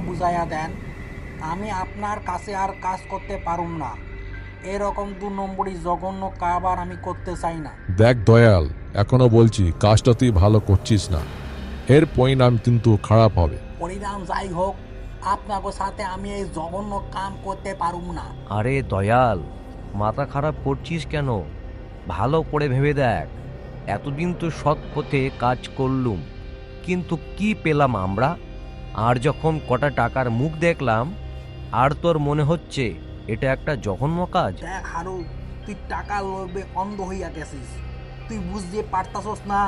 বুঝাইয়া দেন, আমি আপনার কাছে আর কাজ করতে পারুম না। এরকম 2 নম্বরই জঘন্য কারবার আমি করতে চাই না। দেখ দয়াল, এখনো বলছি কাজটা তুই ভালো করছিস না, এর পরিণাম কিন্তু খারাপ হবে। পরিণাম যাই হোক, আপনাকে সাথে আমি এই জঘন্য কাম করতে পারুম না। আরে দয়াল, মাথা খারাপ করছিস কেন? ভালো করে ভেবে দেখ। এতদিন তো সৎ পথে কাজ করলুম, কিন্তু কি পেলাম আমরা? আর যখন কটা টাকার মুখ দেখলাম, আর তোর মনে হচ্ছে এটা একটা জঘন্য কাজ? দেখ হারু, তুই টাকার লোভে অন্ধ হইয়া গেছিস। তুই বুঝতে পারতাছস না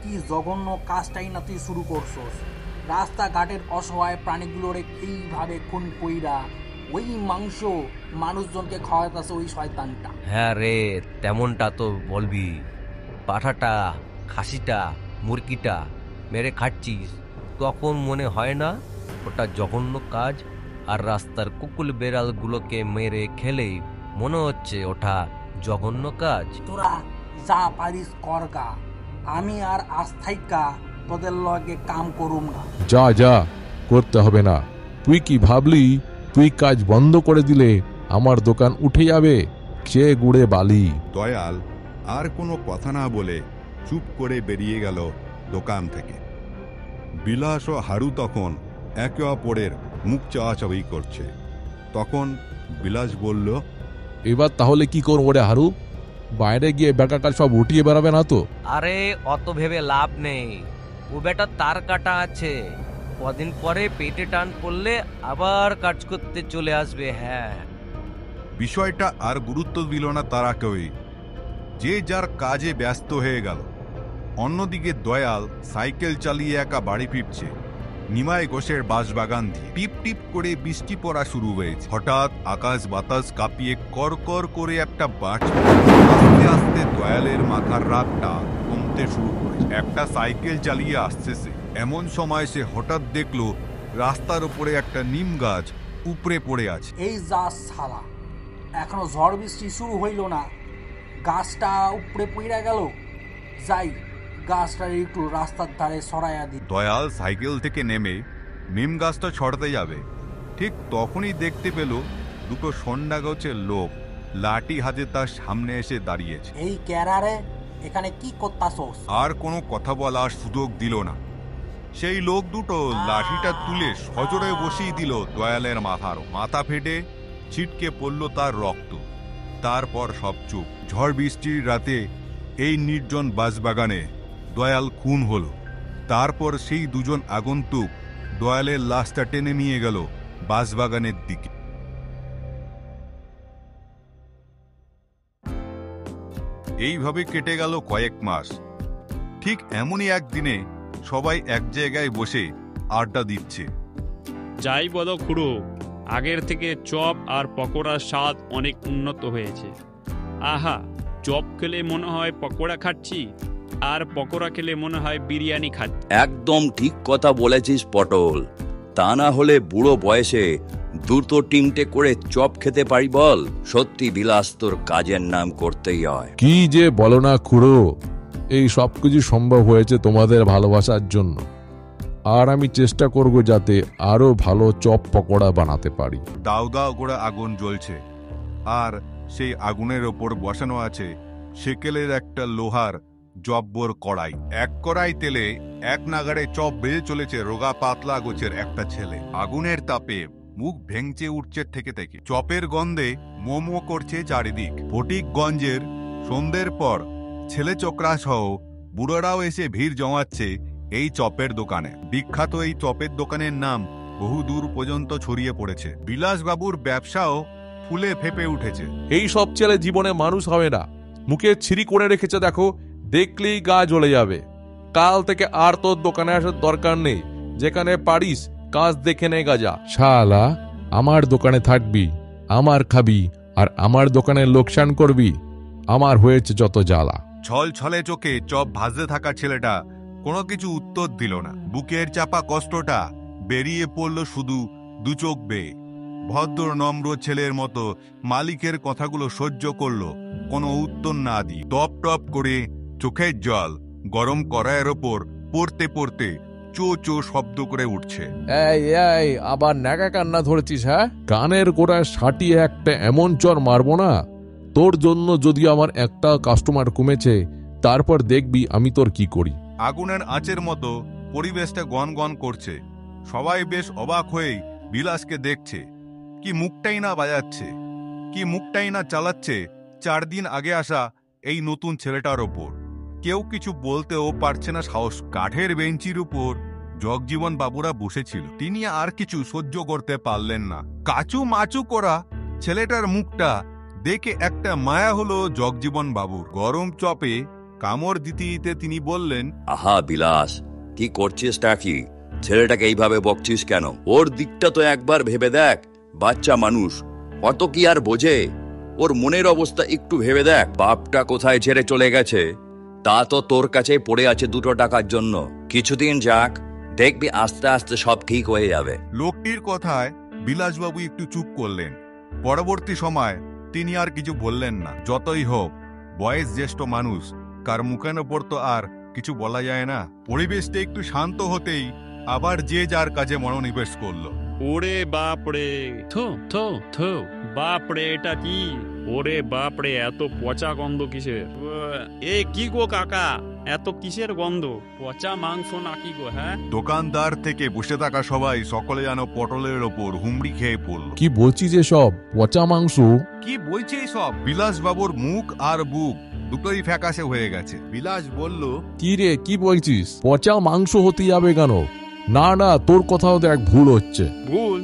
কি জঘন্য কাজটাই না তুই শুরু করছস। রাস্তাঘাটের অসহায় প্রাণীগুলোরে এইভাবে খুন কইরা ওই মাংস মানুষজনকে খাওয়াইতেছে ওই শয়তানটা। হ্যাঁ রে, তেমনটা তো বলবি। পাঠাটা, খাসিটা, মুরগিটা মেরে খাচ্ছিস, তখন মনে হয় না ওটা জঘন্য কাজ? আর রাস্তার কুকুর বেড়ালগুলোকে মেরে খেলেই মনে হচ্ছে ওটা জঘন্য কাজ? তোরা যা পারিস করগা, আমি আর আস্থাইকা তোদের লগে কাম করুম না। যা যা, করতে হবে না। তুই কি ভাবলি তুই কাজ বন্ধ করে দিলে আমার দোকান উঠে যাবে? সে গুড়ে বালি। দয়াল আর কোনো কথা না বলে চুপ করে বেরিয়ে গেল দোকান থেকে। বিলাস ও হারু তখন একে অপরের মুখ চাওয়াচাওয়ি করছে। তখন বিলাস বলল, এবার তাহলে কি করবো রে হারু? বাইরে গিয়ে বেকাটা সব উঠিয়ে বেড়াবে না তো? আরে অত ভেবে লাভ নেই, ও বেটা তার কাটা আছে, কদিন পরে পেটে টান পড়লে আবার কাজ করতে চলে আসবে। হ্যাঁ, বিষয়টা আর গুরুত্ব দিল না তারা কেউই, যে যার কাজে ব্যস্ত হয়ে গেল। অন্যদিকে দয়াল সাইকেল চালিয়ে একা বাড়ি ফিরছে নিমাই ঘোষের বাঁশবাগান দিয়ে। টিপ টিপ করে বৃষ্টি পড়া শুরু হয়েছে। হঠাৎ আকাশ বাতাস কাঁপিয়ে কর কর করে একটা বাজ। আস্তে আস্তে দয়ালের মাথার রাতটা কমতে শুরু করেছে। একটা সাইকেল চালিয়ে আসছে সে। এমন সময় সে হঠাৎ দেখলো রাস্তার উপরে একটা নিম গাছ উপড়ে পড়ে আছে। এই যা শালা, এখনো ঝড় বৃষ্টি শুরু হইল না, গাছটা উপড়ে পইরা গেল। যাই, গাছটা একটু রাস্তার ধারে সরাইয়া দি। দয়াল সাইকেল থেকে নেমে নিম গাছটা ছড়াতে যাবে, ঠিক তখনই দেখতে পেল দুটো সন্ডা গোছের লোক লাঠি হাতে তার সামনে এসে দাঁড়িয়েছে। এই ক্যারারে, এখানে কি করতাছস? আর কোনো কথা বলার সুযোগ দিল না। সেই লোক দুটো লাঠিটা তুলে সজোরে বসিয়ে দিল দয়ালের মাথার। মাথা ফেটে ছিটকে পড়ল তার রক্ত। তারপর সব চুপ। ঝড় বৃষ্টির রাতে এই নির্জন বাঁশবাগানে দয়াল খুন হলো। তারপর সেই দুজন আগন্তুক দয়ালের লাশটা টেনে নিয়ে গেল বাঁশবাগানের দিকে। এইভাবে কেটে গেল কয়েক মাস। ঠিক এমনই একদিনে সবাই এক জায়গায় বসে আড্ডা দিচ্ছে। যাই বলো খুড়ো, আগের থেকে চপ আর পকোড়ার স্বাদ অনেক উন্নত হয়েছে। আহা, চপ খেলে মনে হয় পকোড়া খাচ্ছি, আর পকোড়া খেলে মনে হয় বিরিয়ানি খাচ্ছি। একদম ঠিক কথা বলেছিস পটল। তা না হলে বুড়ো বয়সে দুটো তিনটে করে চপ খেতে পারি বল? সত্যি বিলাস, তোর কাজের নাম করতেই হয়। কি যে বলো না খুড়ো, এই সব কিছু সম্ভব হয়েছে তোমাদের ভালোবাসার জন্য। আর আমি চেষ্টা করব যাতে আরো ভালো চপ পকোড়া বানাতে পারি। দাও দাও করে আগুন জ্বলছে, আর সেই আগুনের ওপর বসানো আছে সেকেলের একটা লোহার জব্বর কড়াই। এক কড়াই তেলে এক নাগাড়ে চপ বেজে চলেছে রোগা পাতলা গোছের একটা ছেলে। আগুনের তাপে মুখ ভেঙচে উঠছে থেকে থেকে। চপের গন্ধে মোমো করছে চারিদিক। ফটিকগঞ্জের সন্ধ্যের পর ছেলে চোকরা সহ বুড়োরাও এসে ভিড় জমাচ্ছে এই চপের দোকানে। বিখ্যাত এই চপের দোকানের নাম বহু দূর পর্যন্ত ছড়িয়ে পড়েছে। বিলাসবাবুর ব্যবসাও ফুলে ফেপে উঠেছে। এই সব ছেলে জীবনে মানুষ হবে না, মুখে ছিরি করে রেখেছে দেখো, দেখলেই গা জ্বলে যাবে। কাল থেকে আর তোর দোকানে আসার দরকার নেই, যেখানে পারিস কাজ দেখে নে গাজা। শালা, আমার দোকানে থাকবি, আমার খাবি, আর আমার দোকানে লোকসান করবি। আমার হয়েছে যত জ্বালা। ছল ছলে চোখে চপ ভাজতে থাকা ছেলেটা কোনো কিছু উত্তর দিল না। বুকের চাপা কষ্টটা বেরিয়ে পড়ল শুধু দু চোখ বেয়ে। ভদ্র নম্র ছেলের মতো মালিকের কথাগুলো সহ্য করলো কোনো উত্তর না দিয়ে। টপ টপ করে চোখের জল গরম কড়াইয়ের ওপর পড়তে পড়তে চো চো শব্দ করে উঠছে। এই এই আবার ন্যাকা কান্না ধরেছিস? হ্যাঁ, কানের গোড়ায় সাটিয়ে একটা এমন চর মারবো না, তোর জন্য যদি আমার একটা কাস্টমার কমেছে, তারপর দেখবি আমি তোর কি করি। আগুনের আঁচের মতো পরিবেশটা গনগন করছে। সবাই বেশ অবাক হয়ে বিলাসকে দেখছে। কি মুখটাই না বাজাচ্ছে, কি মুখটাই না চালাচ্ছে 4 দিন আগে আসা এই নতুন ছেলেটার ওপর। কেউ কিছু বলতেও পারছে না সাহস। কাঠের বেঞ্চির উপর জগজীবন বাবুরা বসেছিল। তিনি আর কিছু সহ্য করতে পারলেন না। কাচু মাচু করা ছেলেটার মুখটা দেখে একটা মায়া হলো জগজীবন বাবুর। গরম চপে কামড় দিতে দিতে তিনি বললেন, আহা বিলাস, কি করছিসটা কি? ছেলেটাকে এইভাবে বকছিস কেন? ওর দিকটা তো একবার ভেবে দেখ। বাচ্চা মানুষ, অত কি আর বোঝে? ওর মনের অবস্থা একটু ভেবে দেখ। বাপটা কোথায় ছেড়ে চলে গেছে, তা তো তোর কাছে পড়ে আছে 2 টাকার জন্য। কিছুদিন যাক, দেখবি আস্তে আস্তে সব ঠিক হয়ে যাবে। লোকটির কথায় বিলাসবাবু একটু চুপ করলেন। পরবর্তী সময় তিনি আর কিছু বললেন না। যতই হোক বয়স জ্যেষ্ঠ মানুষ, কার মুখের ওপর তো আর কিছু বলা যায় না। পরিবেশটা একটু শান্ত হতেই আবার যে যার কাজে মনোনিবেশ করলো। ওরে বাপরে, থো থো থো, বাপরে এটা কি? ওরে বাপরে, এত পচা গন্ধ কিসের? এ কি গো কাকা, এত কিসের গন্ধ? পচা মাংস নাকি গো? হ্যাঁ, দোকানদার থেকে বসে থাকা সবাই সকলে যেন পটলের ওপর হুমড়ি খেয়ে পড়ল। কি বলছিস এসব? পচা মাংস? কি বলছে সব? বিলাসবাবুর মুখ আর বুক দুটোই ফ্যাকাশে হয়ে গেছে। বিলাস বলল, কি রে, কি বলছিস? পচা মাংস হতে যাবে কেন? না না, তোর কথাও দেখ ভুল হচ্ছে। ভুল?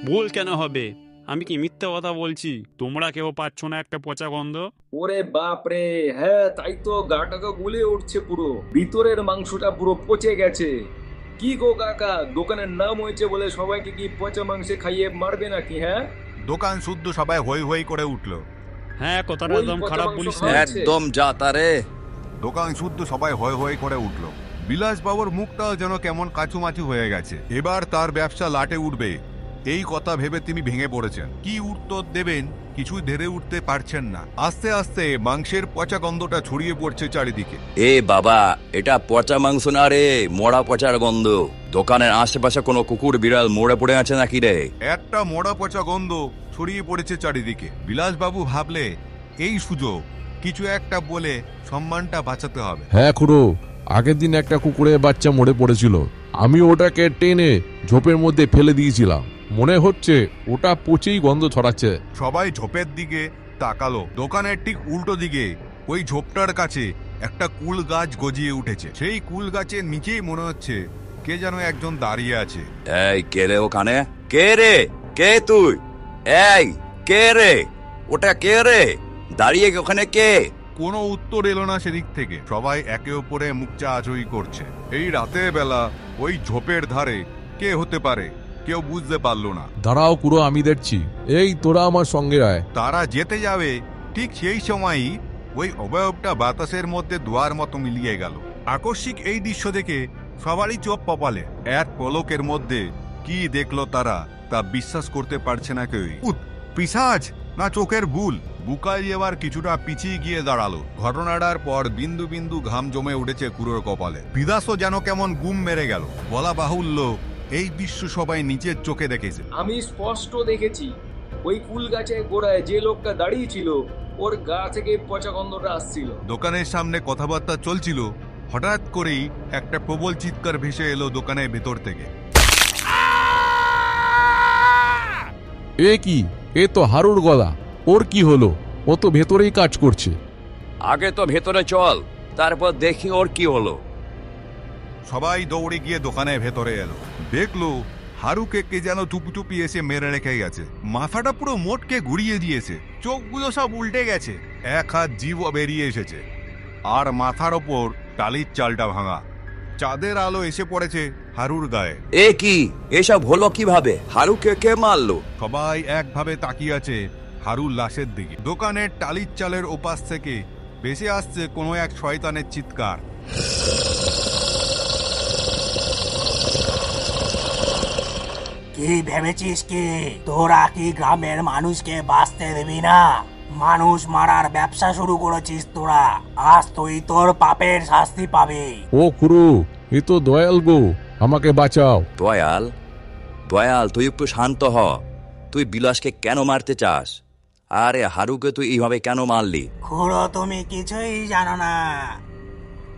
ভুল কেন হবে? আমি কি মিথ্যা কথা বলছি? তোমরা কেউ পাচ্ছ না একটা পচা গন্ধ? ওরে বাপ রে, হ্যাঁ তাই তো, গাটা তো গুলে উঠছে পুরো। ভিতরের মাংসটা পুরো পচে গেছে। কি গো কাকা, দোকানের নাম হয়েছে বলে সবাইকে কি পচা মাংসে খাইয়ে মারবে নাকি? হ্যাঁ, দোকান শুদ্ধ সবাই হই হই করে উঠল। হ্যাঁ, কথাটা ওই একদম পচা খারাপ মাংস বলিস না। খাওয়া- একদম যা তারে। দোকান শুদ্ধ সবাই হই হই করে উঠল। বিলাসবাবুর মুখটাও যেন কেমন কাচুমাচু হয়ে গেছে। এবার তার ব্যবসা লাটে উঠবে এই কথা ভেবে তিনি ভেঙে পড়েছেন। কি উত্তর দেবেন কিছুই ধরে উঠতে পারছেন না। আস্তে আস্তে মাংসের পচা গন্ধটা ছড়িয়ে পড়ছে চারিদিকে। এ বাবা, এটা পচা মাংস না রে, মরা পচার গন্ধ। দোকানের আশেপাশে কোনো কুকুর বিড়াল মরে পড়ে আছে নাকি রে? একটা মরা পচা গন্ধ ছড়িয়ে পড়েছে চারিদিকে। বিলাসবাবু ভাবলে এই সুযোগ কিছু একটা বলে সম্মানটা বাঁচাতে হবে। হ্যাঁ খুড়ো, আগের দিন একটা কুকুরের বাচ্চা মরে পড়েছিল। আমি ওটাকে টেনে ঝোপের মধ্যে ফেলে দিয়েছিলাম। মনে হচ্ছে ওটা পচেই গন্ধ ছড়াচ্ছে। সবাই ঝোপের দিকে তাকালো। দোকানের ঠিক উল্টো দিকে ওই ঝোপটার কাছে একটা কুল গাছ গজিয়ে উঠেছে। সেই কুল গাছের নিচেই মনে হচ্ছে কে যেন একজন দাঁড়িয়ে আছে। এই কে রে ওখানে? কে রে? কে তুই? এই কে রে? ওটা কে রে দাঁড়িয়ে ওখানে? কে? কোনো উত্তর এলো না সেদিক থেকে। সবাই একে অপরে মুখ চাওয়াচুই করছে। এই রাতের বেলা ওই ঝোপের ধারে কে হতে পারে কেউ বুঝতে পারলো না। দাঁড়াও খুড়ো, আমি দেখছি। এই তোরা আমার সঙ্গে আয়। তারা যেতে যাবে ঠিক সেই সময়ই ওই অবয়বটা বাতাসের মধ্যে দোয়ার মতো মিলিয়ে গেল। আকস্মিক এই দৃশ্য দেখে সবারই চোখ কপালে। এক পলকের মধ্যে কি দেখলো তারা তা বিশ্বাস করতে পারছে না কেউই। পিশাচ না চোখের ভুল? বুকাই এবার কিছুটা পিছিয়ে গিয়ে দাঁড়ালো। ঘটনাটার পর বিন্দু বিন্দু ঘাম জমে উঠেছে কুড়োর কপালে। বিদাসও যেন কেমন গুম মেরে গেল। বলা বাহুল্য এই দৃশ্য সবাই নিজের চোখে দেখেছে। আমি স্পষ্ট দেখেছি ওই কুল গাছের গোড়ায় যে লোকটা দাঁড়িয়ে ছিল, ওর গা থেকে পচা গন্ধটা আসছিল। দোকানের সামনে কথাবার্তা চলছিল, হঠাৎ করেই একটা প্রবল চিৎকার ভেসে এলো দোকানের ভেতর থেকে। এ কি? এ তো হারুর গলা। ওর কি হলো? ও তো ভেতরেই কাজ করছে। আগে তো ভেতরে চল, তারপর দেখি ওর কি হলো। সবাই দৌড়ে গিয়ে দোকানের ভেতরে এলো। দেখলো হারুকে কে যেন টুপি এসে মেরে রেখে গেছে। মাথাটা পুরো মোটকে ঘুরিয়ে দিয়েছে, চোখগুলো সব উল্টে গেছে, এক হাত জিভও বেরিয়ে এসেছে, আর মাথার ওপর টালির চালটা ভাঙা। চাঁদের আলো এসে পড়েছে হারুর গায়ে। এ কি? এসব হলো কিভাবে? হারুকে কে মারলো? সবাই একভাবে তাকিয়ে আছে হারুর লাশের দিকে। দোকানের টালির চালের ওপাশ থেকে ভেসে আসছে কোনো এক শয়তানের চিৎকার। কি ভেবেছিস কি তোরা কি গ্রামের মানুষকে বাঁচতে দিবি না? মানুষ মারার ব্যবসা শুরু করেছিস তোরা। আজ তুই তোর পাপের শাস্তি পাবি। ও খুড়ো, এ তো দয়াল গো। আমাকে বাঁচাও। দয়াল, দয়াল, তুই একটু শান্ত হ। তুই বিলাসকে কেন মারতে চাস? আরে হারুকে তুই এইভাবে কেন মারলি? খুড়ো তুমি কিছুই জানো না,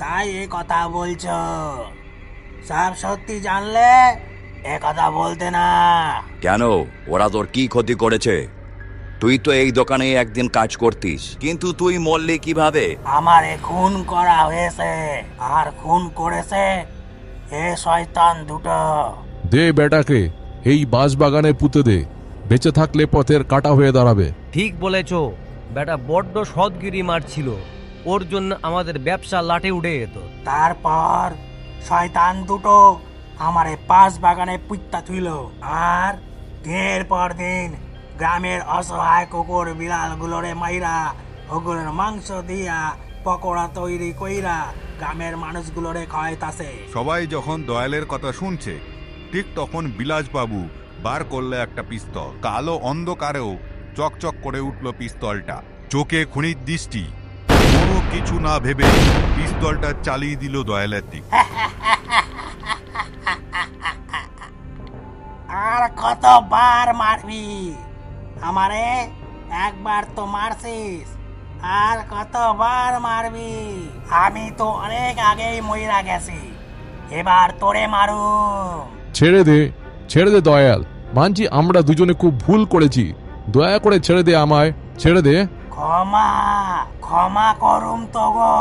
তাই এ কথা বলছো। সব সত্যি জানলে এ কথা বলতে না। কেন? ওরা তোর কি ক্ষতি করেছে? তুই তো এই দোকানে একদিন কাজ করতিস, কিন্তু তুই মরলি কিভাবে? আমারে খুন করা হয়েছে, আর খুন করেছে এ শয়তান দুটো। দে বেটাকে এই বাঁশবাগানে পুঁতে দে, বেঁচে থাকলে পথের কাটা হয়ে দাঁড়াবে। ঠিক বলেছ, বেটা বড্ড সৎগিরি মারছিল, ওর জন্য আমাদের ব্যবসা লাটে উঠে যেত। তারপর শয়তান দুটো আমারে পাশ বাগানে পুঁতা থুইল, আর দিনের পর দিন গ্রামের অসহায় কুকুর বিড়াল গুলোরে মাইরা ওগুলোর মাংস দিয়া পকোড়া তৈরি কইরা গ্রামের মানুষগুলোরে খাওয়াইতাছে। সবাই যখন দয়ালের কথা শুনছে, ঠিক তখন বিলাসবাবু বার করলে একটা পিস্তল। কালো অন্ধকারেও চকচক করে উঠল পিস্তলটা, চোখে খুনির দৃষ্টি। কোনো কিছু না ভেবে পিস্তলটা চালিয়ে দিল দয়ালের দিক। আর কতবার মারবি আমারে? একবার তো মারছিস, আর কতবার মারবি? আমি তো অনেক আগেই মইরা গেছি, এবার তোরে মারু। ছেড়ে দে, ছেড়ে দে দয়াল, মানছি আমরা দুজনে খুব ভুল করেছি, দয়া করে ছেড়ে দে আমায়, ছেড়ে দে। ক্ষমা ক্ষমা করুম তো গো,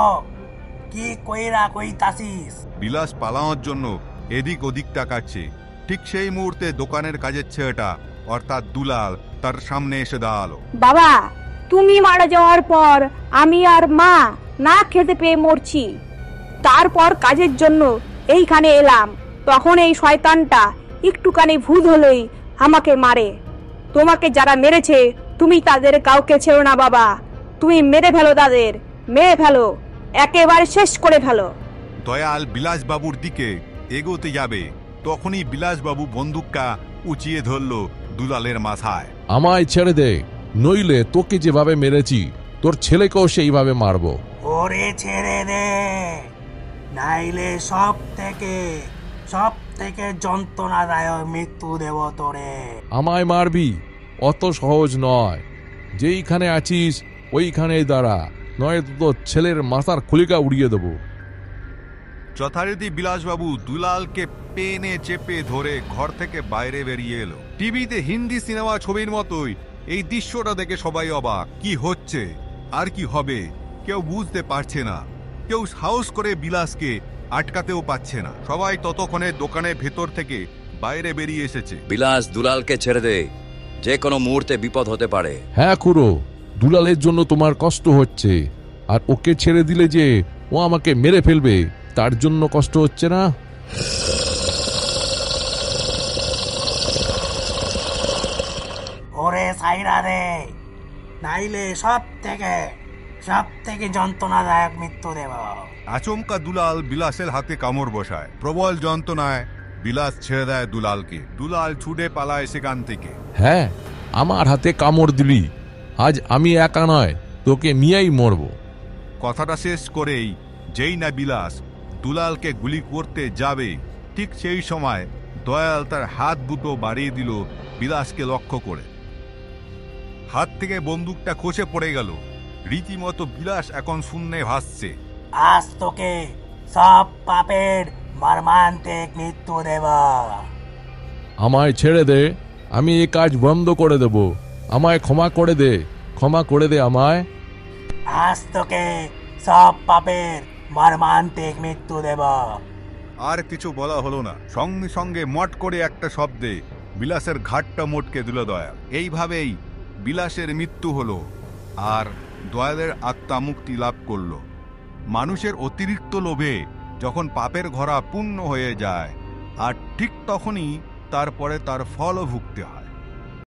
কি কইরা কইতাছিস? বিলাস পালানোর জন্য এদিক ওদিক তাকাচ্ছে। ঠিক সেই মুহূর্তে দোকানের কাজের ছেলেটা অর্থাৎ দুলাল তার সামনে এসে দাঁড়ালো। বাবা, তুমি মারা যাওয়ার পর আমি আর মা না খেতে পেয়ে মরছি, তারপর কাজের জন্য এইখানে এলাম, তখন এই শয়তানটা একটুখানি ভূত হলেই আমাকে মারে। তোমাকে যারা মেরেছে তুমি তাদের কাউকে ছেড়ো না বাবা, তুমি মেরে ফেলো তাদের, মেরে ফেলো, একেবারে শেষ করে ফেলো। দয়াল বিলাসবাবুর দিকে এগোতে যাবে, তখনই বিলাসবাবু বন্দুকটা উঁচিয়ে ধরল দুলালের মাথায়। আমায় ছেড়ে দে, নইলে তোকে যেভাবে মেরেছি তোর ছেলেকেও সেইভাবে মারবো। ওরে ছেড়ে দে, নাইলে সব থেকে যন্ত্রণাদায়ক মৃত্যু দেব তোরে। আমায় মারবি? অত সহজ নয়, যেইখানে আছিস ওইখানেই দাঁড়া, নয়তো তোর ছেলের মাথার খুলিকা উড়িয়ে দেবো। যথারীতি বিলাসবাবু দুলালকে পেনে চেপে ধরে ঘর থেকে বাইরে বেরিয়ে এলো। টিভিতে হিন্দি সিনেমা ছবির মতোই এই দৃশ্যটা দেখে সবাই অবাক। কি হচ্ছে আর কি হবে কেউ বুঝতে পারছে না, কেউ সাহস করে বিলাসকে আটকাতেও পাচ্ছে না। সবাই ততক্ষণে দোকানের ভেতর থেকে বাইরে বেরিয়ে এসেছে। বিলাস, দুলালকে ছেড়ে দে, যে কোনো মুহূর্তে বিপদ হতে পারে। হ্যাঁ খুড়ো, দুলালের জন্য তোমার কষ্ট হচ্ছে, আর ওকে ছেড়ে দিলে যে ও আমাকে মেরে ফেলবে তার জন্য কষ্ট হচ্ছে না? ওরে সাইরা দে, নাইলে সব থেকে যন্ত্রণাদায়ক মৃত্যু দেব। আচমকা দুলাল বিলাসের হাতে কামড় বসায়। প্রবল যন্ত্রণায় বিলাস ছেড়ে দেয় দুলালকে। দুলাল ছুটে পালায় সেখান থেকে। হ্যাঁ, আমার হাতে কামড় দিলি, আজ আমি একা নয়, তোকে নিয়েই মরবো। কথাটা শেষ করেই যেই না বিলাস দুলালকে গুলি করতে যাবে, ঠিক সেই সময় দয়াল তার হাত দুটো বাড়িয়ে দিল বিলাসকে লক্ষ্য করে। হাত থেকে বন্দুকটা খসে পড়ে গেল। রীতিমতো বিলাস এখন শূন্যে ভাসছে। আজ তোকে সব পাপের মর্মান্তিক মৃত্যু দেব। আমায় ছেড়ে দে, আমি এই কাজ বন্ধ করে দেব, আমায় ক্ষমা করে দে, ক্ষমা করে দে আমায়। আজ তোকে সব পাপের মর্মান্তিক মৃত্যু দেব। আর কিছু বলা হলো না, সঙ্গে সঙ্গে মট করে একটা শব্দে বিলাসের ঘাটটা মোটকে দিল দয়াল। এইভাবেই বিলাসের মৃত্যু হলো, আর দয়ালের আত্মা মুক্তি লাভ করল। মানুষের অতিরিক্ত লোভে যখন পাপের ঘোড়া পূর্ণ হয়ে যায়, আর ঠিক তখনই তারপরে তার ফলও ভুগতে হয়।